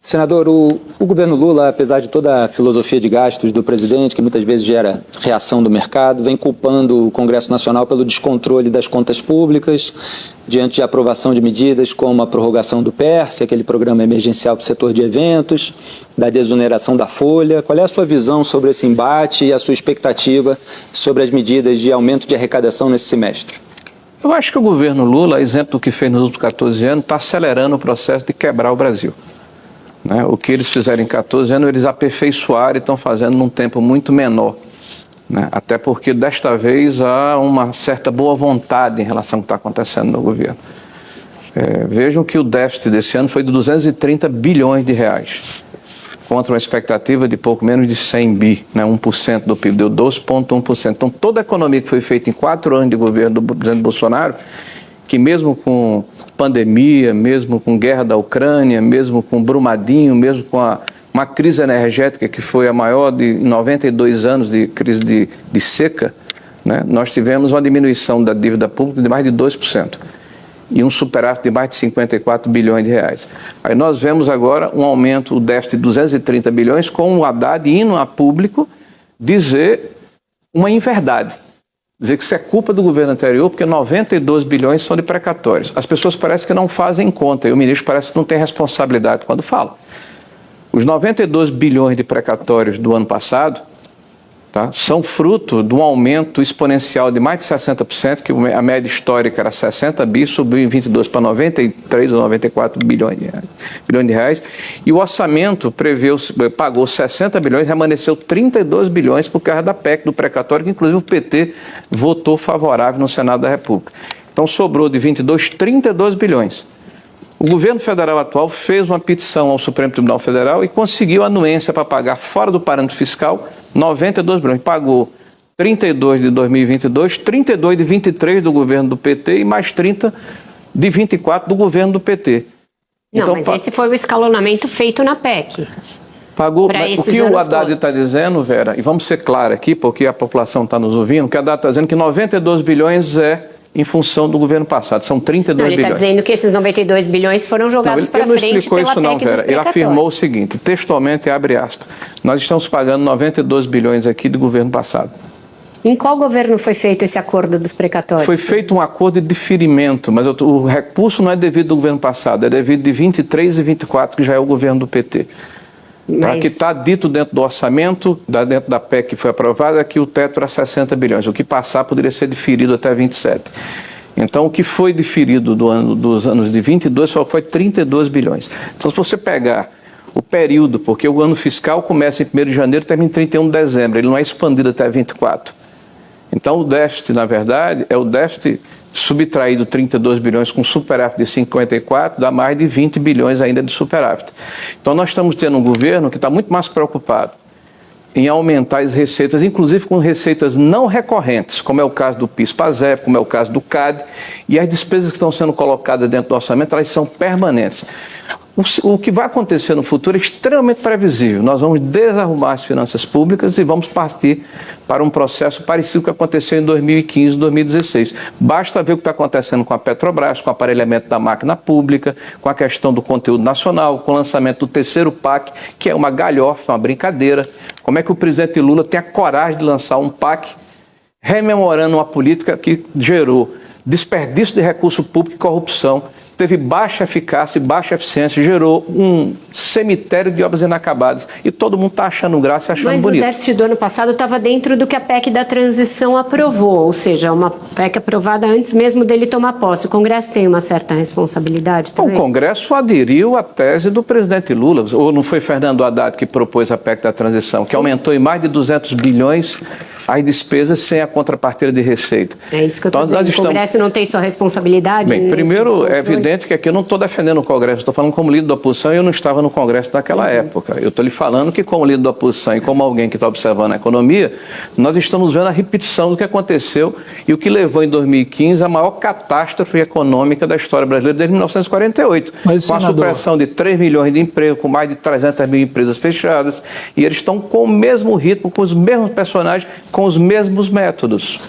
Senador, o governo Lula, apesar de toda a filosofia de gastos do presidente, que muitas vezes gera reação do mercado, vem culpando o Congresso Nacional pelo descontrole das contas públicas, diante de aprovação de medidas como a prorrogação do PERSE, aquele programa emergencial para o setor de eventos, da desoneração da folha. Qual é a sua visão sobre esse embate e a sua expectativa sobre as medidas de aumento de arrecadação nesse semestre? Eu acho que o governo Lula, exemplo do que fez nos últimos 14 anos, está acelerando o processo de quebrar o Brasil. O que eles fizeram em 14 anos, eles aperfeiçoaram e estão fazendo num tempo muito menor. Até porque, desta vez, há uma certa boa vontade em relação ao que está acontecendo no governo. Vejam que o déficit desse ano foi de 230 bilhões de reais, contra uma expectativa de pouco menos de 100 bi, 1% do PIB, deu 12,1%. Então, toda a economia que foi feita em 4 anos de governo do presidente Bolsonaro, que mesmo com pandemia, mesmo com guerra da Ucrânia, mesmo com Brumadinho, mesmo com uma crise energética que foi a maior de 92 anos de crise de seca, nós tivemos uma diminuição da dívida pública de mais de 2% e um superávit de mais de 54 bilhões de reais. Aí nós vemos agora um aumento, o déficit de 230 bilhões, com o Haddad indo a público dizer uma inverdade. Dizer que isso é culpa do governo anterior, porque 92 bilhões são de precatórios. As pessoas parecem que não fazem conta, e o ministro parece que não tem responsabilidade quando fala. Os 92 bilhões de precatórios do ano passado são fruto de um aumento exponencial de mais de 60%, que a média histórica era 60 bi, subiu em 22 para 93 ou 94 bilhões de reais, e o orçamento pagou 60 bilhões, remanesceu 32 bilhões por causa da PEC do precatório, que inclusive o PT votou favorável no Senado da República. Então sobrou de 22, 32 bilhões. O governo federal atual fez uma petição ao Supremo Tribunal Federal e conseguiu anuência para pagar fora do parâmetro fiscal 92 bilhões. Pagou 32 de 2022, 32 de 23 do governo do PT e mais 30 de 24 do governo do PT. Não, então, mas esse foi o escalonamento feito na PEC. Pagou. O que o Haddad está dizendo, Vera, e vamos ser claros aqui, porque a população está nos ouvindo, o que o Haddad está dizendo é que 92 bilhões é em função do governo passado, são 32 bilhões. Ele está dizendo que esses 92 bilhões foram jogados para frente. Ele não explicou isso não, Vera. Ele afirmou o seguinte, textualmente, abre aspas, nós estamos pagando 92 bilhões aqui do governo passado. Em qual governo foi feito esse acordo dos precatórios? Foi feito um acordo de deferimento, mas o recurso não é devido do governo passado, é devido de 23 e 24, que já é o governo do PT. Que está dito dentro do orçamento, dentro da PEC que foi aprovada, que o teto era 60 bilhões. O que passar poderia ser diferido até 27. Então, o que foi diferido dos anos de 22 só foi 32 bilhões. Então, se você pegar o período, porque o ano fiscal começa em 1º de janeiro e termina em 31 de dezembro, ele não é expandido até 24. Então, o déficit, na verdade, é o déficit subtraído 32 bilhões com superávit de 54, dá mais de 20 bilhões ainda de superávit. Então nós estamos tendo um governo que está muito mais preocupado em aumentar as receitas, inclusive com receitas não recorrentes, como é o caso do PIS/PASEP, como é o caso do CAD, e as despesas que estão sendo colocadas dentro do orçamento, elas são permanentes. O que vai acontecer no futuro é extremamente previsível. Nós vamos desarrumar as finanças públicas e vamos partir para um processo parecido com o que aconteceu em 2015 e 2016. Basta ver o que está acontecendo com a Petrobras, com o aparelhamento da máquina pública, com a questão do conteúdo nacional, com o lançamento do terceiro PAC, que é uma galhofa, uma brincadeira. Como é que o presidente Lula tem a coragem de lançar um PAC rememorando uma política que gerou desperdício de recurso público e corrupção, teve baixa eficácia e baixa eficiência, gerou um cemitério de obras inacabadas. E todo mundo está achando graça e achando bonito. Mas o déficit do ano passado estava dentro do que a PEC da transição aprovou, ou seja, uma PEC aprovada antes mesmo dele tomar posse. O Congresso tem uma certa responsabilidade também? O Congresso aderiu à tese do presidente Lula. Ou não foi Fernando Haddad que propôs a PEC da transição, que aumentou em mais de 200 bilhões as despesas sem a contrapartida de receita. É isso que eu estou dizendo. O Congresso não tem sua responsabilidade? Bem, primeiro, é evidente que aqui eu não estou defendendo o Congresso, estou falando como líder da oposição e eu não estava no Congresso naquela época. Eu estou lhe falando que como líder da oposição e como alguém que está observando a economia, nós estamos vendo a repetição do que aconteceu e o que levou em 2015 a maior catástrofe econômica da história brasileira desde 1948. Com a supressão de 3 milhões de empregos, com mais de 300 mil empresas fechadas, e eles estão com o mesmo ritmo, com os mesmos personagens, com os mesmos métodos.